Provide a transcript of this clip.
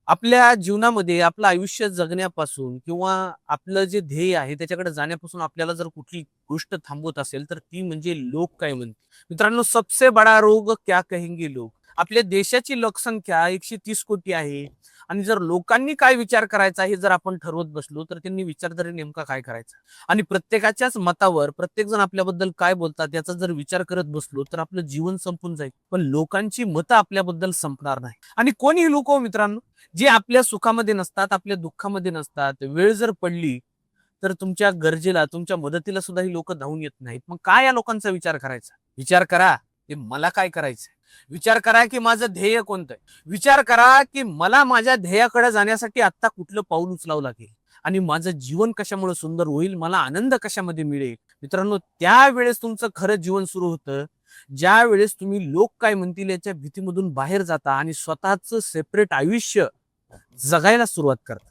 आपल्या जीवनामध्ये आपलं आयुष्य जगण्यापासून किंवा आपलं जे ध्येय आहे त्याच्याकडे जाण्यापासून आपल्याला जर कुठली गोष्ट थांबवत असेल तर ती म्हणजे लोक काय म्हणतील. मित्रांनो, सबसे बडा रोग क्या कहेंगे लोग. आपल्या देशाची लोकसंख्या 130 कोटी आहे आणि जर लोकांनी काय विचार करायचा हे जर आपण ठरवत बसलो तर त्यांनी विचार तरी नेमका काय करायचा. आणि प्रत्येकाच्याच मतावर प्रत्येक जण आपल्याबद्दल काय बोलतात याचा जर विचार करत बसलो तर आपलं जीवन संपून जाईल. पण लोकांची मतं आपल्याबद्दल संपणार नाही. आणि कोणी लोक हो मित्रांनो, जे आपल्या सुखामध्ये नसतात, आपल्या दुःखामध्ये नसतात. वेळ जर पडली तर तुमच्या गरजेला, तुमच्या मदतीला सुद्धा ही लोक धावून येत नाहीत. मग काय या लोकांचा विचार करायचा? विचार करा की मला काय करायचंय. विचार करा की माझं ध्येय कोणतं आहे. विचार करा की मला माझ्या ध्येयाकडे जाण्यासाठी आता कुठलं पाऊल उचलावं लागेल आणि माझं जीवन कशामुळे सुंदर होईल, मला आनंद कशामध्ये मिळेल. मित्रांनो, त्यावेळेस तुमचं खरं जीवन सुरू होतं, ज्या वेळेस तुम्ही लोक काय म्हणतील याच्या भीतीमधून बाहेर जाता आणि स्वतःच सेपरेट आयुष्य जगायला सुरुवात करता.